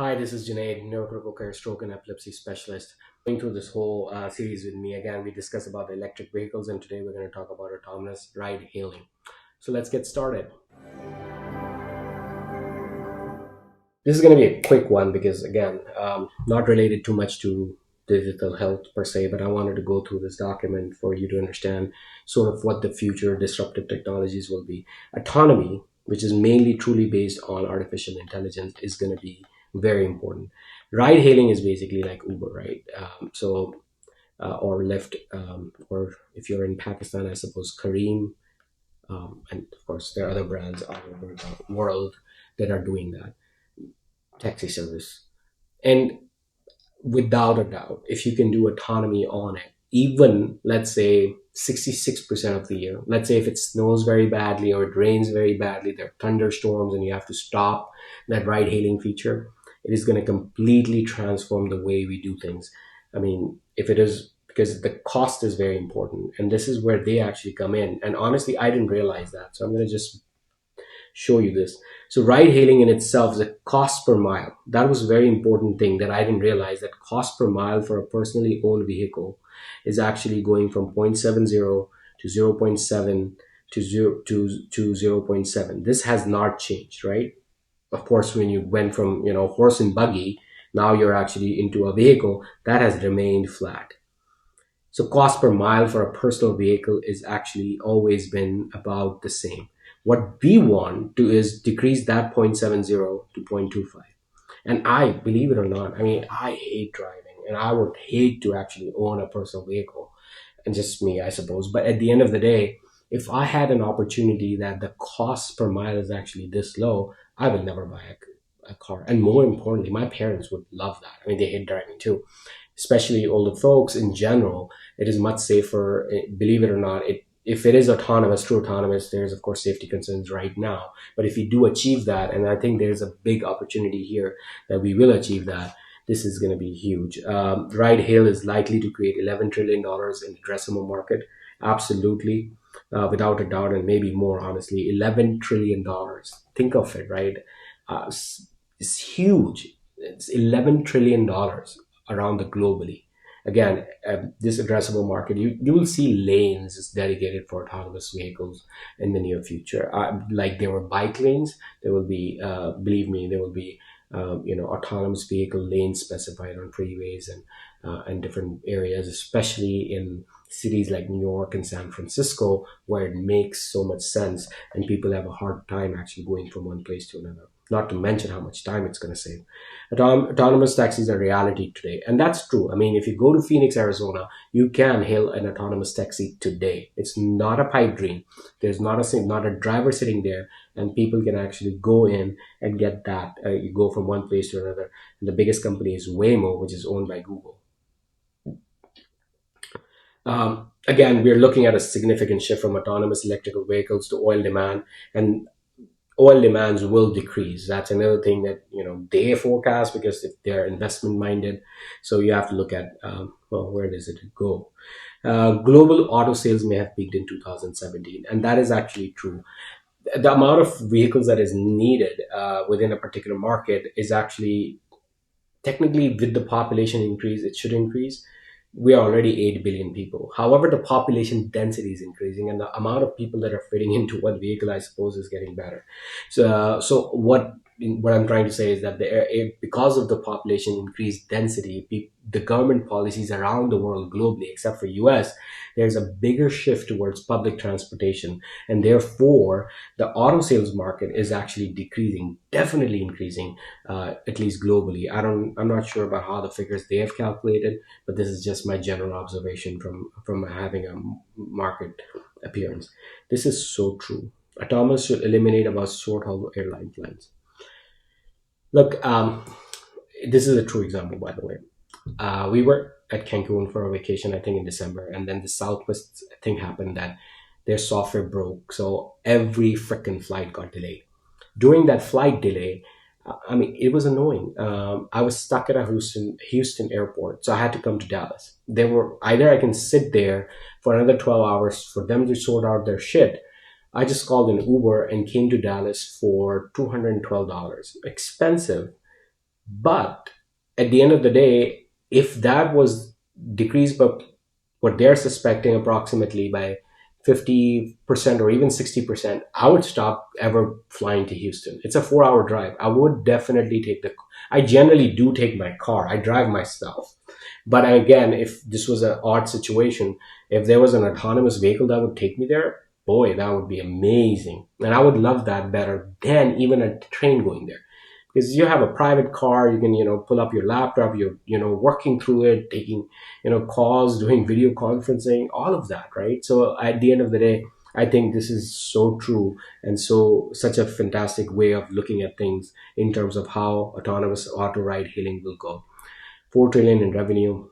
Hi, this is Junaid, neurocritical care stroke and epilepsy specialist. Going through this whole series with me again, we discuss about the electric vehicles, and today we're going to talk about autonomous ride hailing. So let's get started. This is going to be a quick one because, again, not related too much to digital health per se, but I wanted to go through this document for you to understand sort of what the future disruptive technologies will be. Autonomy, which is mainly truly based on artificial intelligence, is going to be very important. Ride hailing is basically like Uber, right? Or Lyft, or if you're in Pakistan, I suppose Careem, and of course there are other brands all over the world that are doing that taxi service. And without a doubt, if you can do autonomy on it, even let's say 66% of the year, let's say if it snows very badly or it rains very badly, there are thunderstorms and you have to stop that ride hailing feature, it is going to completely transform the way we do things. I mean, if it is, because the cost is very important, and this is where they actually come in. And honestly, I didn't realize that. So I'm going to just show you this. So ride hailing in itself is a cost per mile. That was a very important thing that I didn't realize, that cost per mile for a personally owned vehicle is actually going from 0.70 to zero point 0.7 to 0.7. This has not changed, right? Of course, when you went from, horse and buggy, now you're actually into a vehicle that has remained flat. So cost per mile for a personal vehicle is actually always been about the same. What we want to is decrease that 0.70 to 0.25. And I, believe it or not, I mean, I hate driving and I would hate to actually own a personal vehicle. And just me, I suppose. But at the end of the day, if I had an opportunity that the cost per mile is actually this low, I would never buy a car. And more importantly, my parents would love that. I mean, they hate driving too, especially older folks in general. It is much safer, believe it or not. If it is autonomous, true autonomous, there's of course safety concerns right now. But if we do achieve that, and I think there's a big opportunity here that we will achieve that, this is going to be huge. Ride hail is likely to create $11 trillion in addressable market. Absolutely, without a doubt, and maybe more, honestly. $11 trillion. Think of it, right? It's huge. It's $11 trillion around the globally. Again, this addressable market, you will see lanes dedicated for autonomous vehicles in the near future. Like there were bike lanes, there will be, believe me, there will be autonomous vehicle lanes specified on freeways and different areas, especially in cities like New York and San Francisco, where it makes so much sense and people have a hard time actually going from one place to another. Not to mention how much time it's going to save. Autonomous taxis are reality today, and that's true. I mean, if you go to Phoenix, Arizona, you can hail an autonomous taxi today. It's not a pipe dream. There's not a driver sitting there, and people can actually go in and get that. You go from one place to another. And the biggest company is Waymo, which is owned by Google. Again, we're looking at a significant shift from autonomous electrical vehicles to oil demand, and oil demands will decrease. That's another thing that they forecast, because if they're investment minded. So you have to look at where does it go? Global auto sales may have peaked in 2017, and that is actually true. The amount of vehicles that is needed within a particular market is actually, technically, with the population increase, it should increase. We are already 8 billion people. However, the population density is increasing, and the amount of people that are fitting into one vehicle, I suppose, is getting better. So what I'm trying to say is that because of the population increased density, the government policies around the world globally, except for US, there's a bigger shift towards public transportation, and therefore the auto sales market is actually decreasing, definitely increasing, at least globally. I'm not sure about how the figures they have calculated, but this is just my general observation from having a market appearance. This is so true. Autonomous should eliminate about short-haul airline flights. Look, this is a true example, by the way. We were at Cancun for a vacation, I think in December, and then the Southwest thing happened that their software broke, so every freaking flight got delayed. During that flight delay, I mean, it was annoying. I was stuck at a Houston airport, so I had to come to Dallas. They were either I can sit there for another 12 hours for them to sort out their shit. I just called an Uber and came to Dallas for $212. Expensive, But at the end of the day, if that was decreased by what they're suspecting approximately by 50% or even 60%, I would stop ever flying to Houston. It's a 4 hour drive. I would definitely I generally do take my car. I drive myself. But again, if this was an odd situation, if there was an autonomous vehicle that would take me there, boy, that would be amazing. And I would love that better than even a train going there, because you have a private car. You can pull up your laptop, you're working through it, taking calls, doing video conferencing, all of that, right? So at the end of the day, I think this is so true, and such a fantastic way of looking at things in terms of how autonomous auto ride hailing will go. 4 trillion in revenue,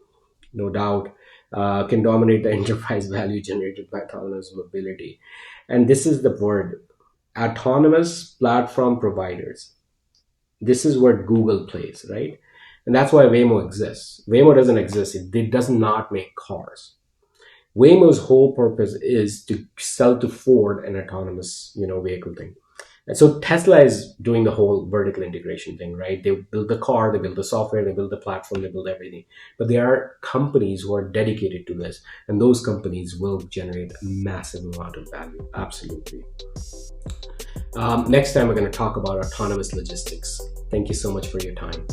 no doubt, can dominate the enterprise value generated by autonomous mobility. And this is the word: autonomous platform providers. This is where Google plays, right? And that's why Waymo exists. Waymo doesn't exist. It does not make cars. Waymo's whole purpose is to sell to Ford an autonomous, vehicle thing. And so Tesla is doing the whole vertical integration thing, right? They build the car, they build the software, they build the platform, they build everything. But there are companies who are dedicated to this, and those companies will generate a massive amount of value. Absolutely. Next time, we're going to talk about autonomous logistics. Thank you so much for your time.